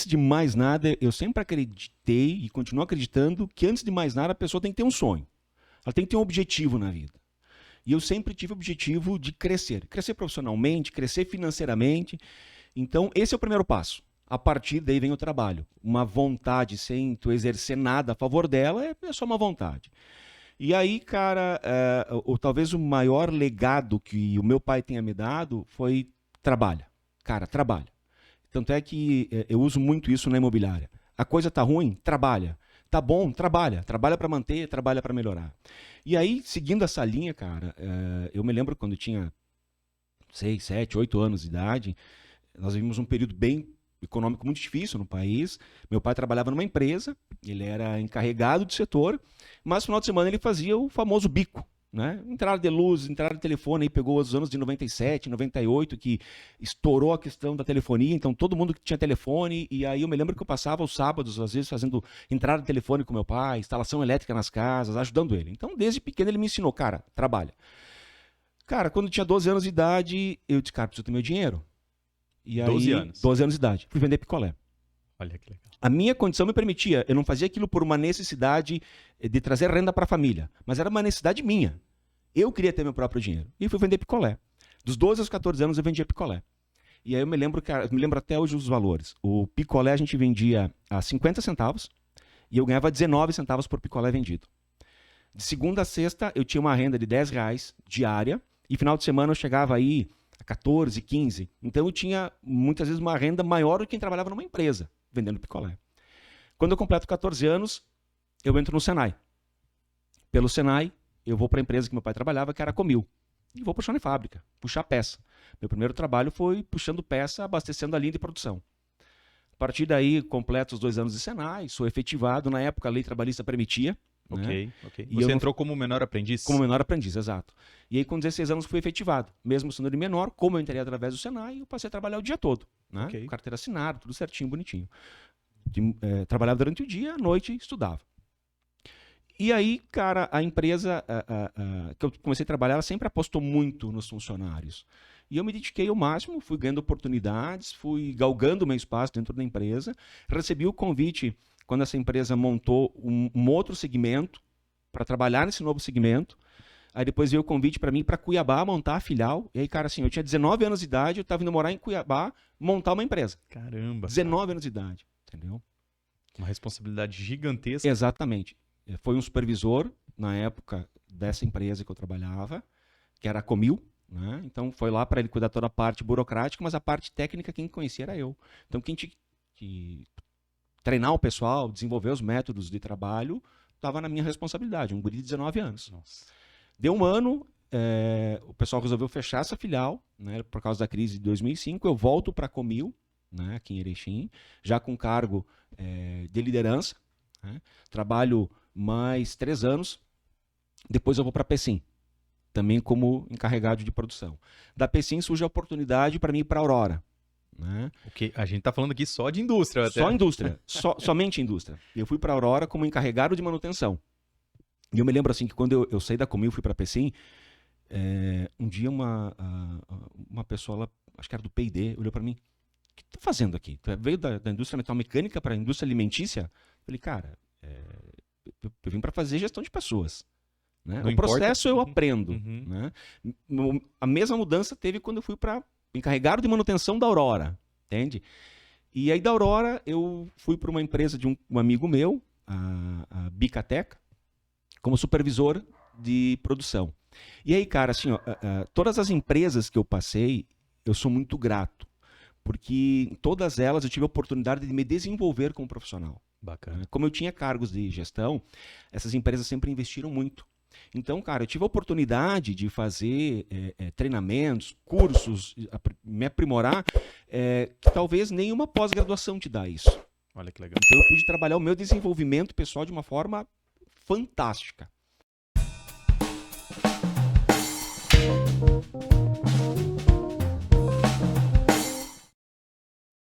antes de mais nada, eu sempre acreditei e continuo acreditando que antes de mais nada a pessoa tem que ter um sonho. Ela tem que ter um objetivo na vida. E eu sempre tive o objetivo de crescer. Crescer profissionalmente, crescer financeiramente. Então, esse é o primeiro passo. A partir daí vem o trabalho. Uma vontade sem tu exercer nada a favor dela é só uma vontade. E aí, cara, talvez o maior legado que o meu pai tenha me dado foi trabalha. Cara, trabalha. Tanto é que eu uso muito isso na imobiliária. A coisa tá ruim? Trabalha. Tá bom? Trabalha. Trabalha para manter, trabalha para melhorar. E aí, seguindo essa linha, cara, eu me lembro quando eu tinha 6, 7, 8 anos de idade, nós vivimos um período bem econômico muito difícil no país. Meu pai trabalhava numa empresa, ele era encarregado do setor, mas no final de semana ele fazia o famoso bico. Né? Entrada de luz, entrada de telefone, aí pegou os anos de 97, 98, que estourou a questão da telefonia, então todo mundo que tinha telefone, e aí eu me lembro que eu passava os sábados, às vezes, fazendo entrada de telefone com meu pai, instalação elétrica nas casas, ajudando ele. Então, desde pequeno ele me ensinou, cara, trabalha. Cara, quando eu tinha 12 anos de idade, eu disse, cara, preciso ter meu dinheiro. E aí, 12 anos. 12 anos de idade, fui vender picolé. Olha que legal. A minha condição me permitia, eu não fazia aquilo por uma necessidade de trazer renda para a família, mas era uma necessidade minha. Eu queria ter meu próprio dinheiro. E fui vender picolé. Dos 12 aos 14 anos eu vendia picolé. E aí eu me lembro até hoje os valores. O picolé a gente vendia a 50 centavos e eu ganhava 19 centavos por picolé vendido. De segunda a sexta eu tinha uma renda de R$10 diária e final de semana eu chegava aí a 14, 15. Então eu tinha muitas vezes uma renda maior do que quem trabalhava numa empresa vendendo picolé. Quando eu completo 14 anos, eu entro no Senai. Pelo Senai, eu vou para a empresa que meu pai trabalhava, que era a Comil. E vou puxar na fábrica, puxar peça. Meu primeiro trabalho foi puxando peça, abastecendo a linha de produção. A partir daí, completo os 2 anos de Senai, sou efetivado. Na época, a lei trabalhista permitia. Ok. E Você entrou como menor aprendiz? Como menor aprendiz, exato. E aí, com 16 anos, fui efetivado. Mesmo sendo de menor, como eu entrei através do Senai, eu passei a trabalhar o dia todo. Né? Ok. Carteira assinada, tudo certinho, bonitinho. Trabalhava durante o dia, à noite, estudava. E aí, cara, a empresa que eu comecei a trabalhar, ela sempre apostou muito nos funcionários. E eu me dediquei ao máximo, fui ganhando oportunidades, fui galgando o meu espaço dentro da empresa. Recebi o convite, quando essa empresa montou um outro segmento, para trabalhar nesse novo segmento. Aí depois veio o convite para mim para Cuiabá montar a filial. E aí, cara, assim, eu tinha 19 anos de idade, eu estava indo morar em Cuiabá, montar uma empresa. Caramba. 19 anos de idade, entendeu? Uma responsabilidade gigantesca. Exatamente. Foi um supervisor, na época, dessa empresa que eu trabalhava, que era a Comil, né? Então foi lá para ele cuidar toda a parte burocrática, mas a parte técnica quem conhecia era eu. Então quem tinha que treinar o pessoal, desenvolver os métodos de trabalho, estava na minha responsabilidade, um guri de 19 anos. Nossa. Deu um ano, o pessoal resolveu fechar essa filial, né, por causa da crise de 2005, eu volto para a Comil, né, aqui em Erechim, já com cargo de liderança, né, trabalho mais 3 anos, depois eu vou para a Pecim, também como encarregado de produção. Da Pecim surge a oportunidade para mim ir para a Aurora. Né? Okay. A gente está falando aqui só de indústria. Só indústria, somente indústria. Eu fui para a Aurora como encarregado de manutenção. E eu me lembro assim que quando eu saí da Comil e fui para a Pecim, um dia uma pessoa lá, acho que era do P&D, olhou para mim, o que tu tá fazendo aqui? Tu veio da indústria metalmecânica para a indústria alimentícia? Eu falei, cara, eu vim para fazer gestão de pessoas. Né? O processo eu aprendo. Uhum. Né? A mesma mudança teve quando eu fui para encarregado de manutenção da Aurora, entende? E aí da Aurora eu fui para uma empresa de um amigo meu, a Bicateca, como supervisor de produção. E aí, cara, assim, todas as empresas que eu passei, eu sou muito grato, porque em todas elas eu tive a oportunidade de me desenvolver como profissional. Bacana. Como eu tinha cargos de gestão, essas empresas sempre investiram muito. Então, cara, eu tive a oportunidade de fazer treinamentos, cursos, me aprimorar, que talvez nenhuma pós-graduação te dá isso. Olha que legal. Então eu pude trabalhar o meu desenvolvimento pessoal de uma forma fantástica.